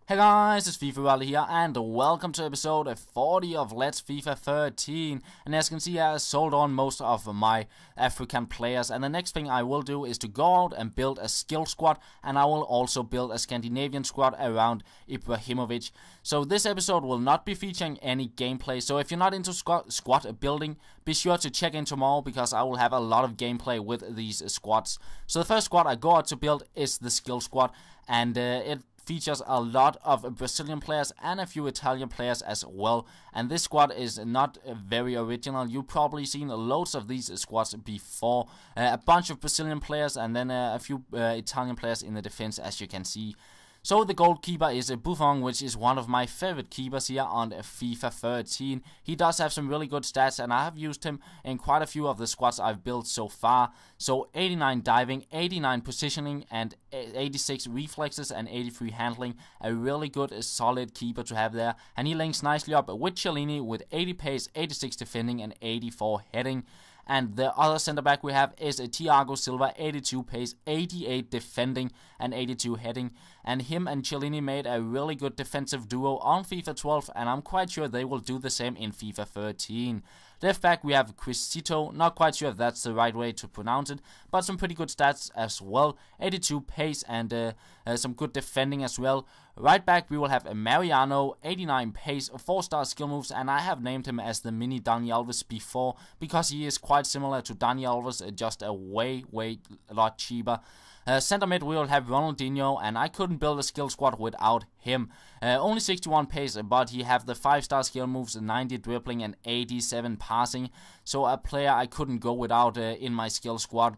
Hey guys, it's FIFA here, and welcome to episode 40 of Let's FIFA 13. And as you can see, I sold on most of my African players, and the next thing I will do is to go out and build a skill squad, and I will also build a Scandinavian squad around Ibrahimovic. So this episode will not be featuring any gameplay, so if you're not into squad building, be sure to check in tomorrow, because I will have a lot of gameplay with these squads. So the first squad I go out to build is the skill squad, and it features a lot of Brazilian players and a few Italian players as well. And this squad is not very original. You've probably seen loads of these squads before. A bunch of Brazilian players and then a few Italian players in the defense, as you can see. So the goalkeeper is Buffon, which is one of my favorite keepers here on FIFA 13. He does have some really good stats, and I have used him in quite a few of the squads I've built so far. So 89 diving, 89 positioning, and 86 reflexes and 83 handling. A really good, solid keeper to have there. And he links nicely up with Chiellini with 80 pace, 86 defending, and 84 heading. And the other center back we have is Thiago Silva, 82 pace, 88 defending, and 82 heading. And him and Chiellini made a really good defensive duo on FIFA 12, and I'm quite sure they will do the same in FIFA 13. Left back we have Crisito, not quite sure if that's the right way to pronounce it, but some pretty good stats as well. 82 pace and some good defending as well. Right back we will have Mariano, 89 pace, 4-star skill moves, and I have named him as the mini Dani Alves before, because he is quite similar to Dani Alves, just a way a lot cheaper. Center mid we will have Ronaldinho, and I couldn't build a skill squad without him. Only 61 pace, but he have the 5-star skill moves, 90 dribbling and 87 passing. So a player I couldn't go without in my skill squad.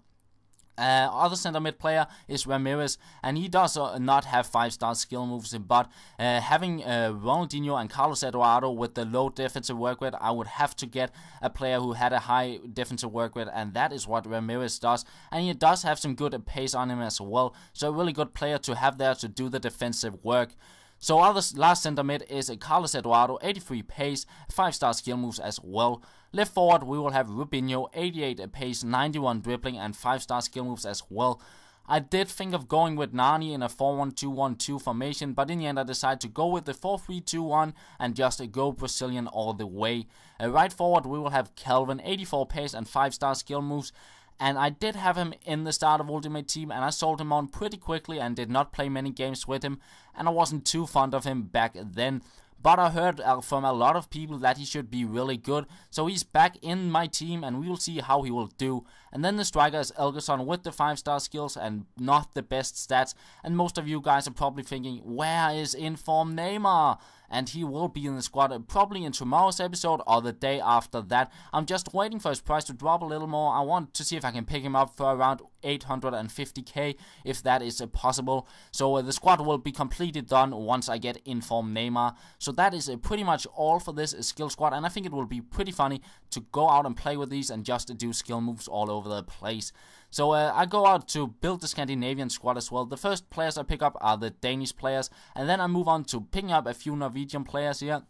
Other center mid player is Ramirez, and he does not have 5-star skill moves, but having Ronaldinho and Carlos Eduardo with the low defensive work rate, I would have to get a player who had a high defensive work rate, and that is what Ramirez does. And he does have some good pace on him as well, so a really good player to have there to do the defensive work. So our last center mid is Carlos Eduardo, 83 pace, 5-star skill moves as well. Left forward we will have Rubinho, 88 pace, 91 dribbling and 5-star skill moves as well. I did think of going with Nani in a 4-1-2-1-2 formation, but in the end I decided to go with the 4-3-2-1 and just go Brazilian all the way. Right forward we will have Calvin, 84 pace and 5-star skill moves. And I did have him in the start of Ultimate Team, and I sold him on pretty quickly and did not play many games with him, and I wasn't too fond of him back then. But I heard from a lot of people that he should be really good, so he's back in my team and we will see how he will do. And then the striker is Elgerson with the 5-star skills and not the best stats, and most of you guys are probably thinking, where is inform Neymar? And he will be in the squad probably in tomorrow's episode or the day after that. I'm just waiting for his price to drop a little more. I want to see if I can pick him up for around 850k, if that is possible. So the squad will be completely done once I get inform Neymar. So that is pretty much all for this skill squad, and I think it will be pretty funny to go out and play with these and just do skill moves all over the place. So I go out to build the Scandinavian squad as well. The first players I pick up are the Danish players, and then I move on to picking up a few Norwegian players here.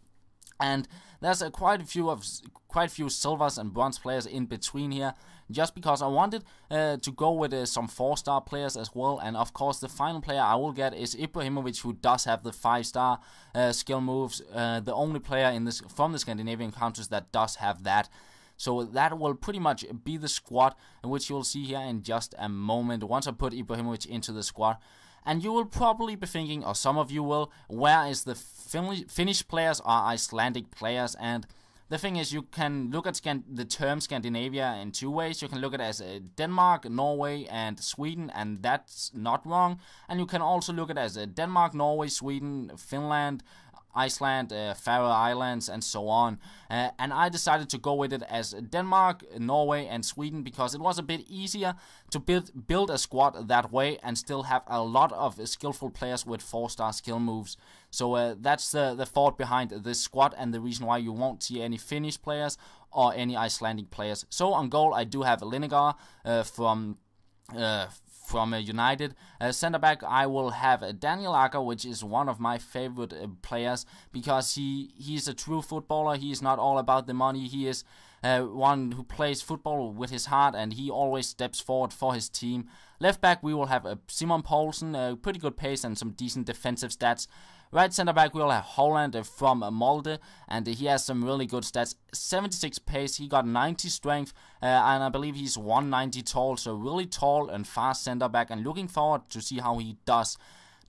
And there's quite a few silvers and bronze players in between here, just because I wanted to go with some 4-star players as well. And of course the final player I will get is Ibrahimovic, who does have the 5-star skill moves, the only player in this from the Scandinavian countries that does have that. So that will pretty much be the squad, which you'll see here in just a moment once I put Ibrahimovic into the squad. And you will probably be thinking, or some of you will, where is the Finnish players or Icelandic players? And the thing is, you can look at the term Scandinavia in two ways. You can look at it as Denmark, Norway, and Sweden, and that's not wrong. And you can also look at it as Denmark, Norway, Sweden, Finland, Iceland, Faroe Islands, and so on. And I decided to go with it as Denmark, Norway, and Sweden, because it was a bit easier to build a squad that way and still have a lot of skillful players with 4-star skill moves. So that's the thought behind this squad, and the reason why you won't see any Finnish players or any Icelandic players. So on goal I do have Linegar from United. Center back I will have Daniel Akker, which is one of my favorite players, because he's a true footballer. He is not all about the money. He is one who plays football with his heart, and he always steps forward for his team. Left back, we will have Simon Poulsen, pretty good pace and some decent defensive stats. Right center back, we will have Holland from Molde, and he has some really good stats. 76 pace, he got 90 strength, and I believe he's 190 tall, so really tall and fast center back, and looking forward to see how he does.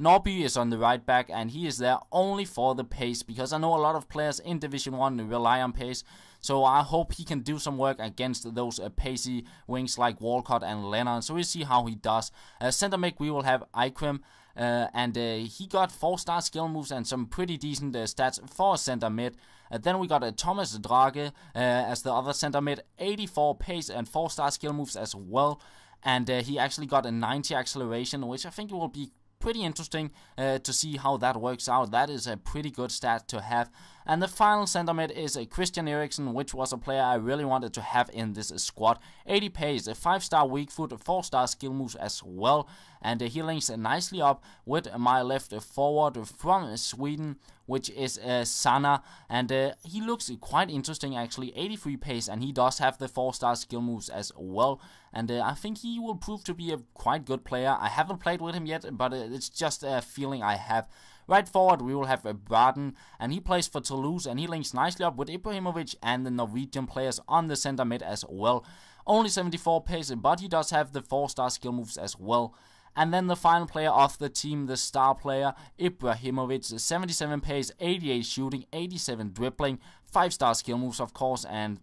Norby is on the right back, and he is there only for the pace, because I know a lot of players in Division 1 rely on pace, so I hope he can do some work against those pacey wings like Walcott and Lennon, so we'll see how he does. Center mid, we will have Ikrim, and he got 4-star skill moves and some pretty decent stats for center mid. Then we got Thomas Drage as the other center mid, 84 pace and 4-star skill moves as well, and he actually got a 90 acceleration, which I think will be pretty interesting to see how that works out. That is a pretty good stat to have. And the final center mid is Christian Eriksen, which was a player I really wanted to have in this squad. 80 pace, a 5-star weak foot, 4-star skill moves as well, and he links nicely up with my left forward from Sweden, which is Sana, and he looks quite interesting actually. 83 pace, and he does have the 4-star skill moves as well, and I think he will prove to be a quite good player. I haven't played with him yet, but it's just a feeling I have. Right forward, we will have Braden, and he plays for Toulouse, and he links nicely up with Ibrahimovic and the Norwegian players on the center mid as well. Only 74 pace, but he does have the 4-star skill moves as well. And then the final player of the team, the star player, Ibrahimovic, 77 pace, 88 shooting, 87 dribbling, 5-star skill moves of course, and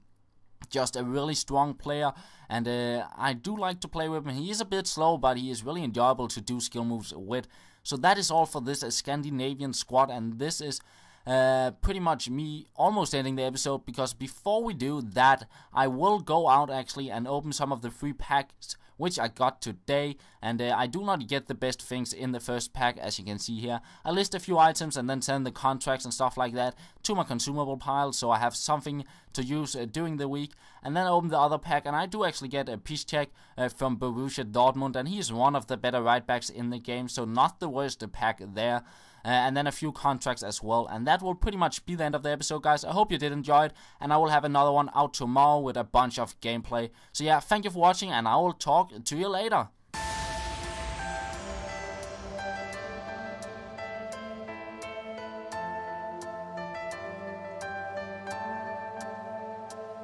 just a really strong player, and I do like to play with him. He is a bit slow, but he is really enjoyable to do skill moves with. So that is all for this Scandinavian squad, and this is pretty much me almost ending the episode, because before we do that, I will go out actually and open some of the free packs which I got today, and I do not get the best things in the first pack, as you can see here. I list a few items and then send the contracts and stuff like that to my consumable pile, so I have something to use during the week, and then open the other pack, and I do actually get a Piszczek from Borussia Dortmund, and he is one of the better right backs in the game, so not the worst pack there. And then a few contracts as well, and that will pretty much be the end of the episode, guys. I hope you did enjoy it, and I will have another one out tomorrow with a bunch of gameplay. So yeah, thank you for watching, and I will talk to you later.